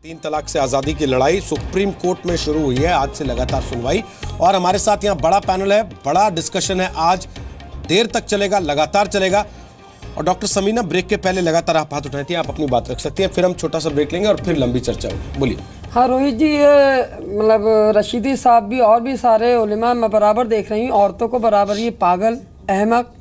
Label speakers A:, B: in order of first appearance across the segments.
A: तीन तलाक से आज़ादी की लड़ाई सुप्रीम कोर्ट में शुरू हुई है। आज से लगातार सुनवाई और हमारे साथ यहाँ बड़ा पैनल है, बड़ा डिस्कशन है। आज देर तक चलेगा, लगातार चलेगा। और डॉक्टर समीना, ब्रेक के पहले लगातार आप हाथ उठाई थी, आप अपनी बात रख सकती हैं, फिर हम छोटा सा ब्रेक लेंगे और फिर लंबी चर्चा होगी। बोलिए।
B: हाँ रोहित जी, मतलब रशीदी साहब भी और भी सारे उलेमा मैं बराबर देख रही हूँ, औरतों को बराबर ये पागल, अहमक,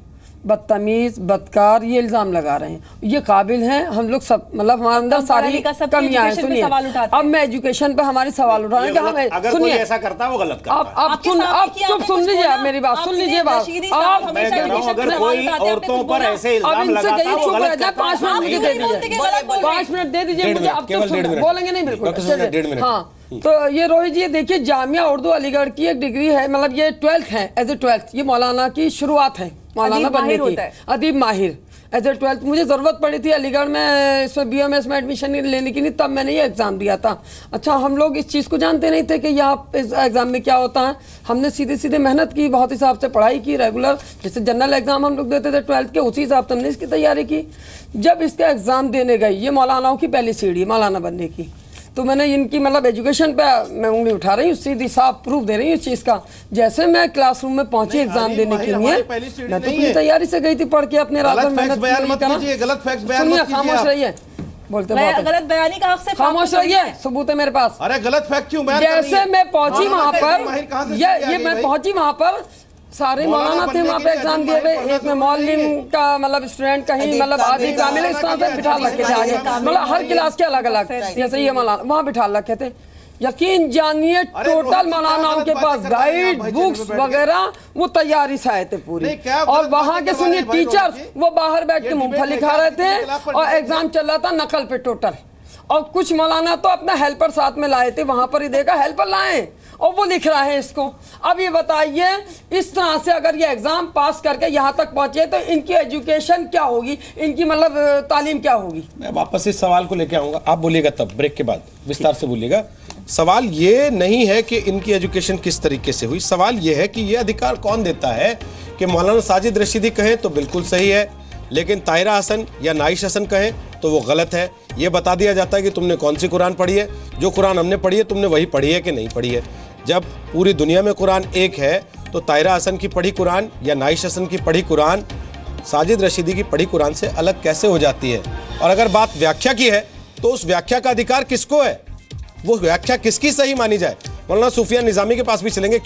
B: बदतमीज, बदकार ये इल्जाम लगा रहे हैं। ये काबिल हैं, हम लोग सब मतलब हमारे अंदर सारी कमियां हैं। सुनिए, अब मैं एजुकेशन पे हमारे सवाल उठा रहे हैं कि हम
C: अगर कोई ऐसा करता है वो गलत करता है।
B: आप चुप सुन लीजिए, आप मेरी बात सुन लीजिए। बात आप
C: मैं कह रहा हूं, अगर कोई औरतों पर ऐसे इल्जाम लगाता है वो गलत करता है।
B: 5 मिनट मुझे दे दीजिए, 5 मिनट दे दीजिए मुझे। आप बोलेंगे नहीं बिल्कुल। हाँ, तो ये रोहित जी देखिए, जामिया उर्दू अलीगढ़ की एक डिग्री है, मतलब ये 12th है, एज ए 12th ये मौलाना की शुरुआत है, मौलाना बनने की, अदीब माहिर एज ए 12th। मुझे ज़रूरत पड़ी थी अलीगढ़ में इसमें BMS में एडमिशन लेने की, नहीं तब मैंने ये एग्ज़ाम दिया था। अच्छा, हम लोग इस चीज़ को जानते नहीं थे कि यहाँ इस एग्ज़ाम में क्या होता है। हमने सीधे सीधे मेहनत की, बहुत हिसाब से पढ़ाई की, रेगुलर जैसे जनरल एग्ज़ाम हम लोग देते थे 12th के, उसी हिसाब से हमने इसकी तैयारी की। जब इसका एग्ज़ाम देने गई, ये मौलानाओं की पहली सीढ़ी मौलाना बनने की, तो मैंने इनकी मतलब एजुकेशन पे मैं उंगली उठा रही हूँ, सीधी साफ प्रूफ दे रही हूँ इस चीज़ का। जैसे मैं क्लासरूम में पहुंची एग्जाम देने के लिए, मैं तो पूरी तैयारी से गई थी, पढ़ के अपने रात में मेहनत सुनिए, खामोश रहिए, बोलते
D: गलत बयानी का हक से
B: खामोश रहिए, सबूत है मेरे पास।
C: अरे गलत फैक्ट क्यों?
B: जैसे मैं पहुंची वहां पर, ये मैं पहुंची वहां पर, सारे मौलाना थे वहाँ पे एग्जाम दिए हुए। एक में मौलिम का मतलब स्टूडेंट कहीं मतलब आदि कामिल इस तरह से बिठा रखे थे आगे, मतलब हर क्लास के अलग अलग, जैसे ये मौलाना वहाँ बिठा रखे थे। यकीन जानिए टोटल मौलानाओं के पास गाइड बुक्स वगैरह वो तैयारी से आए थे पूरी। और वहाँ के सुनिए टीचर्स वो बाहर बैठ के मूंगफली खा रहे थे और एग्जाम चल रहा था नकल पे टोटल। और कुछ मौलाना तो अपना हेल्पर साथ में लाए थे, वहां पर ही देखा हेल्पर लाए और वो लिख रहा है इसको। अब ये बताइए, इस तरह से अगर ये एग्जाम पास करके यहाँ तक पहुंचे तो इनकी एजुकेशन क्या होगी, इनकी मतलब तालीम क्या होगी?
A: मैं वापस इस सवाल को लेके आऊंगा, आप बोलिएगा तब ब्रेक के बाद विस्तार से बोलिएगा। सवाल ये नहीं है कि इनकी एजुकेशन किस तरीके से हुई, सवाल ये है कि ये अधिकार कौन देता है कि मौलाना साजिद रशीदी कहें तो बिल्कुल सही है, लेकिन ताहिरा हसन या नाइश हसन कहें तो वो गलत है। ये बता दिया जाता है कि तुमने कौन सी कुरान पढ़ी है, जो कुरान हमने पढ़ी है तुमने वही पढ़ी है कि नहीं पढ़ी है। जब पूरी दुनिया में कुरान एक है तो ताहिरा हसन की पढ़ी कुरान या नाइश हसन की पढ़ी कुरान साजिद रशीदी की पढ़ी कुरान से अलग कैसे हो जाती है? और अगर बात व्याख्या की है तो उस व्याख्या का अधिकार किसको है, वो व्याख्या किसकी सही मानी जाए? मौलाना सूफिया निजामी के पास भी चलेंगे।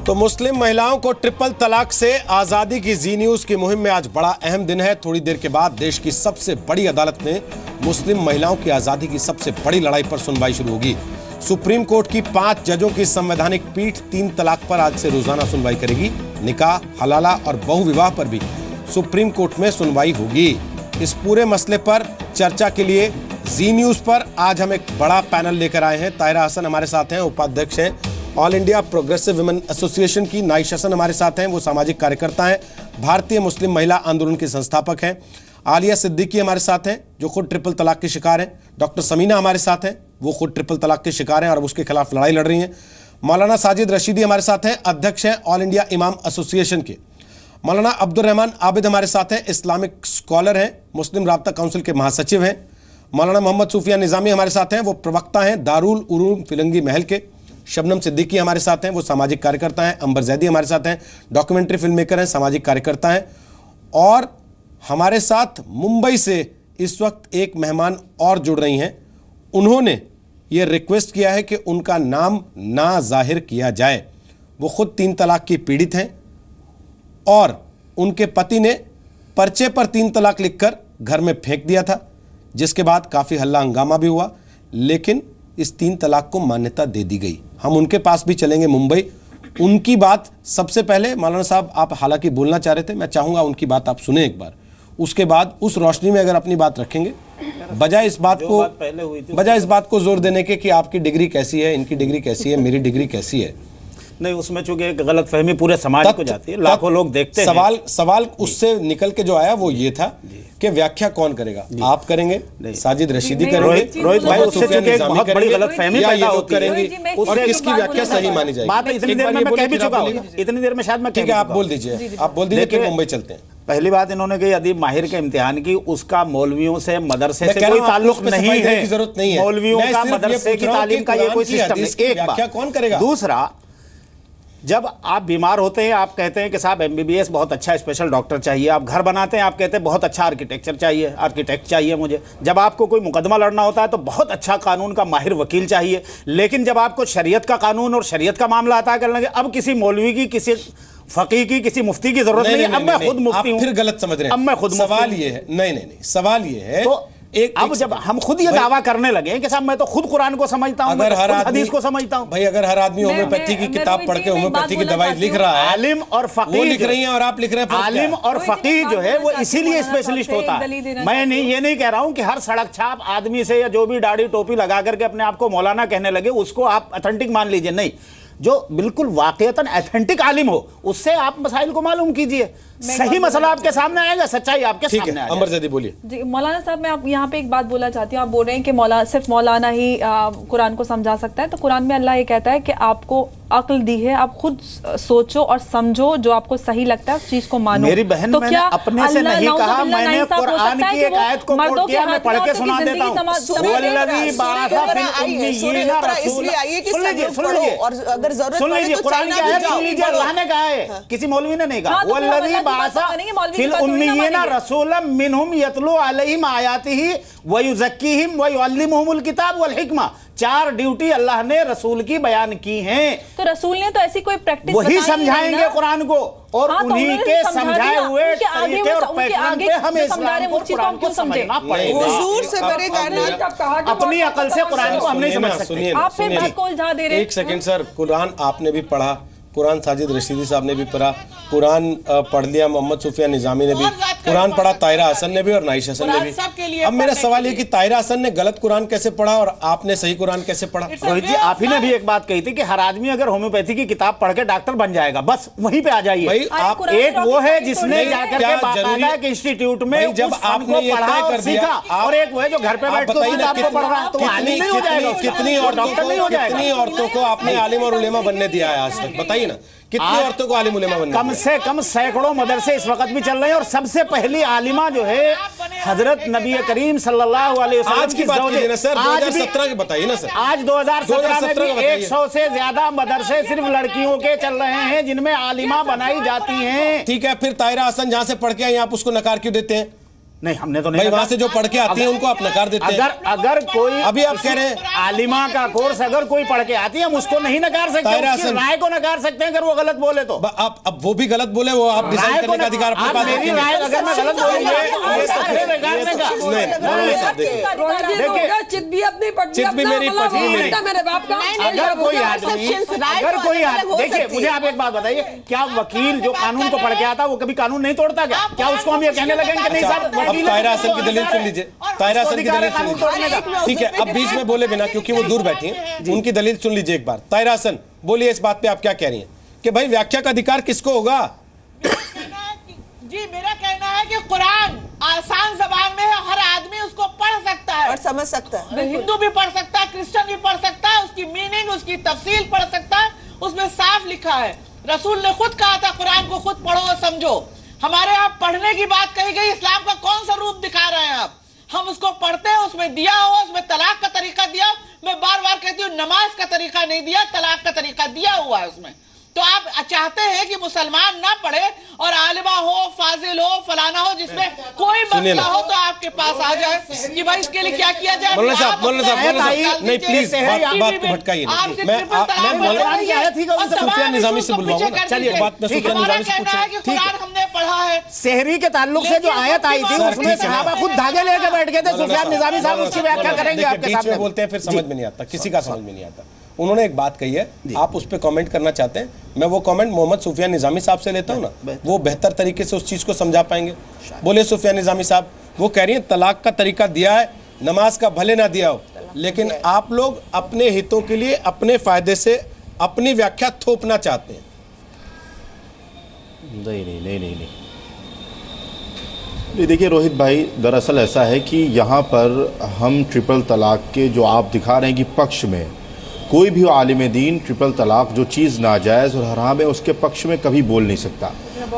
A: तो मुस्लिम महिलाओं को ट्रिपल तलाक से आज़ादी की जी न्यूज़ की मुहिम में आज बड़ा अहम दिन है। थोड़ी देर के बाद देश की सबसे बड़ी अदालत में मुस्लिम महिलाओं की आज़ादी की सबसे बड़ी लड़ाई पर सुनवाई शुरू होगी। सुप्रीम कोर्ट की 5 जजों की संवैधानिक पीठ 3 तलाक पर आज से रोजाना सुनवाई करेगी। निकाह, हलाला और बहुविवाह पर भी सुप्रीम कोर्ट में सुनवाई होगी। इस पूरे मसले पर चर्चा के लिए जी न्यूज़ पर आज हम एक बड़ा पैनल लेकर आए हैं। ताहिरा हसन हमारे साथ हैं, उपाध्यक्ष हैं all India progressive women association की। नाइश हसन हमारे साथ हैं, वो सामाजिक कार्यकर्ता हैं, भारतीय मुस्लिम महिला आंदोलन के संस्थापक हैं। आलिया सिद्दीकी हमारे साथ हैं, जो खुद ट्रिपल तलाक के शिकार हैं। डॉक्टर समीना हमारे साथ हैं, वो खुद ट्रिपल तलाक के शिकार हैं और उसके खिलाफ लड़ाई लड़ रही हैं। मौलाना साजिद रशीदी हमारे साथ हैं, अध्यक्ष हैं ऑल इंडिया इमाम एसोसिएशन के। मौलाना अब्दुल रहमान आबिद हमारे साथ हैं, इस्लामिक स्कॉलर हैं, मुस्लिम राब्ता काउंसिल के महासचिव हैं। मौलाना मोहम्मद सूफिया निजामी हमारे साथ हैं, वो प्रवक्ता हैं दारुल उलूम फिरंगी महल के। शबनम सिद्दीकी हमारे साथ हैं, वो सामाजिक कार्यकर्ता हैं। अंबर जैदी हमारे साथ हैं, डॉक्यूमेंट्री फिल्म मेकर हैं, सामाजिक कार्यकर्ता हैं। और हमारे साथ मुंबई से इस वक्त एक मेहमान और जुड़ रही हैं। उन्होंने ये रिक्वेस्ट किया है कि उनका नाम ना जाहिर किया जाए। वो खुद 3 तलाक की पीड़ित हैं और उनके पति ने पर्चे पर 3 तलाक लिखकर घर में फेंक दिया था, जिसके बाद काफ़ी हल्ला हंगामा भी हुआ, लेकिन इस 3 तलाक को मान्यता दे दी गई। हम उनके पास भी चलेंगे मुंबई, उनकी बात सबसे पहले। मौलाना साहब, आप हालांकि बोलना चाह रहे थे, मैं चाहूँगा उनकी बात आप सुने एक बार, उसके बाद उस रोशनी में अगर अपनी बात रखेंगे, बजाय इस बात को जोर देने के कि आपकी डिग्री कैसी है, इनकी डिग्री कैसी है, मेरी डिग्री कैसी है।
C: नहीं, उसमें चूंकि एक गलतफहमी पूरे समाज को जाती है, लाखों लोग देखते हैं।
A: सवाल उससे निकल के जो आया वो ये था कि व्याख्या कौन करेगा, आप करेंगे, साजिद रशीदी करेंगे,
C: रोहित भाई, उससे चूंकि एक बहुत बड़ी गलतफहमी पैदा होती
A: है और किसकी व्याख्या सही मानी जाएगी।
C: बात इतनी देर में मैं कह भी चुका हूं, इतनी देर में शायद मैं।
A: ठीक है, आप बोल दीजिए कि मुंबई चलते हैं।
C: पहली बात इन्होंने कही अदीब माहिर के इम्तिहान की, उसका मौलवियों से मदरसे से कोई ताल्लुक नहीं है,
A: जरूरत नहीं है।
C: मौलवियों का मदरसे की तालीम का ये कोई सिस्टम नहीं। एक बात
A: कौन करेगा?
C: दूसरा, जब आप बीमार होते हैं आप कहते हैं कि साहब MBBS बहुत अच्छा स्पेशल डॉक्टर चाहिए, आप घर बनाते हैं आप कहते हैं बहुत अच्छा आर्किटेक्ट चाहिए मुझे, जब आपको कोई मुकदमा लड़ना होता है तो बहुत अच्छा कानून का माहिर वकील चाहिए, लेकिन जब आपको शरीयत का कानून और शरीयत का मामला अता करने लगे, अब किसी मौलवी की, किसी फकीह की, किसी मुफ्ती की जरूरत नहीं है। अब मैं खुद मुफ्ती हूं।
A: फिर गलत समझ रहे हैं।
C: अब मैं खुद
A: सवाल ये है, नहीं, सवाल ये है
C: तो अब जब हम खुद ये दावा करने लगे कि साहब मैं तो खुद कुरान को समझता हूं,
A: अगर हर
C: हदीस को समझता हूं।
A: भाई अगर हर आदमी होम्योपैथी की किताब पढ़ के होम्योपैथी की दवाई लिख रहा है,
C: आलिम और फकीह
A: लिख रही हैं और आप लिख रहे हैं,
C: आलिम और फकीह जो है वो इसीलिए स्पेशलिस्ट होता है। मैं ये नहीं कह रहा हूं कि हर सड़क छाप आदमी से या जो भी दाढ़ी टोपी लगा करके अपने आप को मौलाना कहने लगे उसको आप ऑथेंटिक मान लीजिए, नहीं, जो बिल्कुल वाकईतन ऑथेंटिक आलिम हो उससे आप मसाइल को मालूम कीजिए, सही मसला आपके सामने आएगा, सच्चाई आपके सामने आएगा।
A: अमर ज़ैदी बोलिए।
D: जी मौलाना साहब, मैं आप यहाँ पे एक बात बोलना चाहती हूँ। आप बोल रहे हैं कि सिर्फ मौलाना ही कुरान को समझा सकता है, तो कुरान में अल्लाह ये कहता है कि आपको अक्ल दी है, आप खुद सोचो और समझो, जो आपको सही लगता है उस चीज को मानो।
C: मेरी बहन,
D: तो
C: क्या अपने से नहीं कहा, मैंने कुरान की एक आयत को कोट किया, मैं पढ़ के सुना देता हूं। सुन लीजिए कुरान की आयत, सुन लीजिए, अल्लाह ने कहा है, किसी मौलवी ने नहीं कहा। वल्लज़ी बाअसा फिल उम्मिय्यीना रसूलन मिनहुम यतलू अलैहिम आयातिही व युज़क्कीहिम व युअल्लिमुहुमुल किताब वल हिकमा। 4 ड्यूटी अल्लाह ने रसूल की बयान की हैं।
D: तो रसूल ने तो ऐसी कोई प्रैक्टिस
C: वही समझाएंगे कुरान को, और उन्हीं के समझाए हुए तरीके और पैटर्न पे हमें इस्लाम को कुरान को समझना पड़ेगा।
E: हुजूर से बड़े कायनात
C: अपनी अकल से कुरान को हम नहीं समझ सकते।
D: आप फिर बात को उलझा दे रहे हैं।
A: एक सेकंड सर, कुरान आपने भी पढ़ा, कुरान साजिद रशीदी साहब ने भी पढ़ा, कुरान पढ़ लिया मोहम्मद सुफियान निजामी ने भी, कुरान पढ़ा ताहिरा हसन ने भी और नाइश हसन ने भी। अब मेरा सवाल ये कि ताहिरा हसन ने गलत कुरान कैसे पढ़ा और आपने सही कुरान कैसे पढ़ा?
C: रोहित जी, आप ही ने भी एक बात कही थी कि हर आदमी अगर होम्योपैथी की किताब पढ़ के डॉक्टर बन जाएगा, बस वहीं पे आ जाइए।
A: भाई आप
C: एक वो है जिसने जाकर के बाकायदा के इंस्टीट्यूट में
A: जब आपने ये तय कर दिया,
C: और एक वो है जो घर पे बैठ के किताब को पढ़ रहा है, तो आलिम नहीं हो जाएगा,
A: कितनी औरतों को आपने आलिम और उलेमा बनने दिया है आज तक? बताइए ना, कितनी औरतों को आलिम उलेमा बनने?
C: कम से कम सैकड़ों मदरसे इस वक्त भी चल रहे हैं, और सबसे पहली आलिमा जो है हजरत नबी करीम सल्लल्लाहु अलैहि वसल्लम
A: आज की बात कीजिए ना सर, 2017 की बताइए ना सर।
C: आज 2017 में भी 100 से ज्यादा मदरसे सिर्फ लड़कियों के चल रहे हैं जिनमें आलिमा बनाई जाती हैं।
A: ठीक है, फिर ताहिरा हसन जहां से पढ़ के आई आप उसको नकार क्यों देते हैं?
C: नहीं, हमने तो नहीं।
A: भाई वहां से जो पढ़ के आती है उनको आप नकार देते हैं।
C: अगर कोई,
A: अभी आप कह रहे हैं
C: आलिमा का कोर्स अगर कोई पढ़ के आती है हम उसको नहीं नकार सकते, उसकी राय को नकार सकते हैं अगर वो गलत बोले तो।
A: आप अब वो भी गलत बोले, वो आप डिसाइड करने का अधिकार अपने पास है।
C: मेरी राय अगर मैं गलत बोलूंगा
B: चित भी अपनी पट्टी,
A: चित भी मेरी पट्टी,
B: मेरे बाप का।
C: अगर कोई देखिए, मुझे आप एक बात बताइए, क्या वकील जो कानून को पढ़ के आता वो कभी कानून नहीं तोड़ता? क्या उसको हम ये कहने लगेंगे कि नहीं साहब?
A: अब ताहिरा हसन की दलील सुन लीजिए, ताहिरा हसन की दलील सुन लीजिए। ठीक है, अब बीच में बोले बिना, क्योंकि वो दूर बैठी हैं, उनकी दलील सुन लीजिए एक बार। ताहिरा हसन बोलिए, इस बात पे आप क्या कह रही हैं कि भाई व्याख्या का अधिकार किसको होगा?
E: जी मेरा कहना है कि कुरान आसान जबान में है, हर आदमी उसको पढ़ सकता है और समझ सकता है। हिंदू भी पढ़ सकता है, क्रिश्चियन भी पढ़ सकता है, उसकी मीनिंग, उसकी तफसील पढ़ सकता है, उसमें साफ लिखा है। रसूल ने खुद कहा था कुरान को खुद पढ़ो और समझो। हमारे यहाँ पढ़ने की बात कही गई, इस्लाम का कौन सा रूप दिखा रहे हैं आप? हम उसको पढ़ते हैं, उसमें दिया हुआ, उसमें तलाक का तरीका दिया। मैं बार बार कहती हूँ नमाज का तरीका नहीं दिया, तलाक का तरीका दिया हुआ है उसमें। तो आप चाहते हैं कि मुसलमान ना पढ़े और आलिमा हो, फाजिल हो, फलाना हो, जिसमें कोई मसला हो तो आपके पास आ जाए कि भाई इसके लिए क्या किया जाए।
A: मौलाना साहब नहीं, प्लीज बात को भटकाइए। मैं सुफियान निजामी से बुलवाऊंगा। चलिए बात में सुफियान निजामी से पूछें।
E: ठीक है, हमने पढ़ा है
C: सेहरी के ताल्लुक से जो आयत आई थी उसमें सहाबा खुद धागे लेके बैठ गए थे। सुफियान निजामी साहब उसकी व्याख्या करेंगे आपके सामने।
A: बोलते हैं फिर समझ में नहीं आता, किसी का समझ में नहीं आता। उन्होंने एक बात कही है, आप उस पर कमेंट करना चाहते हैं, मैं वो कमेंट मोहम्मद सुफियान निजामी साहब से लेता हूं ना, वो बेहतर तरीके से उस चीज़ को समझा पाएंगे। बोले सुफियान निजामी साहब, वो कह रही हैं तलाक का तरीका दिया है, नमाज का भले ना दिया हो, लेकिन आप लोग अपने हितों के लिए, अपने फायदे से अपनी व्याख्या थोपना चाहते हैं।
F: नहीं देखिए रोहित भाई, दरअसल ऐसा है कि यहाँ पर हम ट्रिपल तलाक के जो आप दिखा रहे हैं कि पक्ष में कोई भी आलिम दीन ट्रिपल तलाक जो चीज़ नाजायज़ और हराम है उसके पक्ष में कभी बोल नहीं सकता।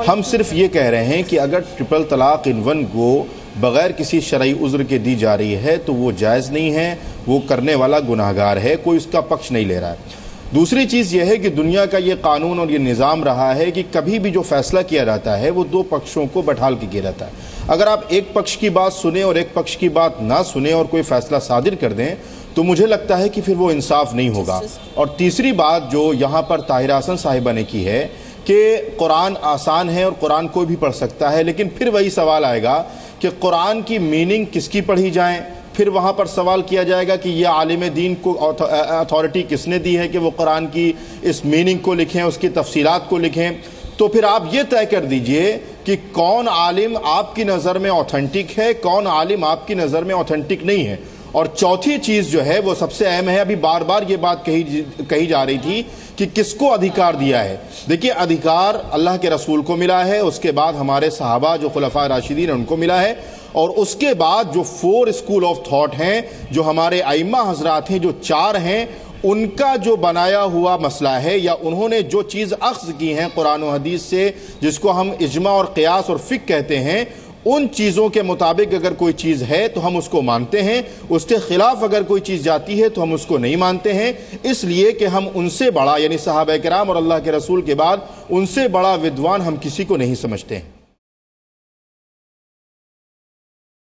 F: हम सिर्फ ये कह रहे हैं कि अगर ट्रिपल तलाक इन वन को बगैर किसी शरई उज़्र के दी जा रही है तो वो जायज़ नहीं है, वो करने वाला गुनाहगार है, कोई उसका पक्ष नहीं ले रहा है। दूसरी चीज़ यह है कि दुनिया का ये कानून और ये निज़ाम रहा है कि कभी भी जो फैसला किया जाता है वो दो पक्षों को बैठाल के किया जाता है। अगर आप एक पक्ष की बात सुने और एक पक्ष की बात ना सुने और कोई फैसला सादिर कर दें तो मुझे लगता है कि फिर वो इंसाफ नहीं होगा। और तीसरी बात जो यहाँ पर ताहिरा हसन साहिबा ने की है कि कुरान आसान है और कुरान कोई भी पढ़ सकता है, लेकिन फिर वही सवाल आएगा कि कुरान की मीनिंग किसकी पढ़ी जाए। फिर वहाँ पर सवाल किया जाएगा कि ये आलिम दीन को अथॉरिटी किसने दी है कि वो कुरान की इस मीनिंग को लिखें, उसकी तफसीलात को लिखें। तो फिर आप ये तय कर दीजिए कि कौन आलिम आपकी नज़र में ऑथेंटिक है, कौन आलिम आपकी नज़र में ऑथेंटिक नहीं है। और चौथी चीज़ जो है वो सबसे अहम है, अभी बार बार ये बात कही जा रही थी कि किसको अधिकार दिया है। देखिए, अधिकार अल्लाह के रसूल को मिला है, उसके बाद हमारे सहाबा जो खुलफा राशिदीन उनको मिला है, और उसके बाद जो 4 स्कूल ऑफ थॉट हैं, जो हमारे आइम्मा हजरात हैं, जो 4 हैं, उनका जो बनाया हुआ मसला है या उन्होंने जो चीज़ अख्ज़ की हैं कुरान और हदीस से, जिसको हम इज्मा और क़ियास और फ़िक़्ह कहते हैं, उन चीज़ों के मुताबिक अगर कोई चीज़ है तो हम उसको मानते हैं, उसके ख़िलाफ़ अगर कोई चीज़ जाती है तो हम उसको नहीं मानते हैं। इसलिए कि हम उनसे बड़ा यानी सहाबा किराम और अल्लाह के रसूल के बाद उनसे बड़ा विद्वान हम किसी को नहीं समझते हैं।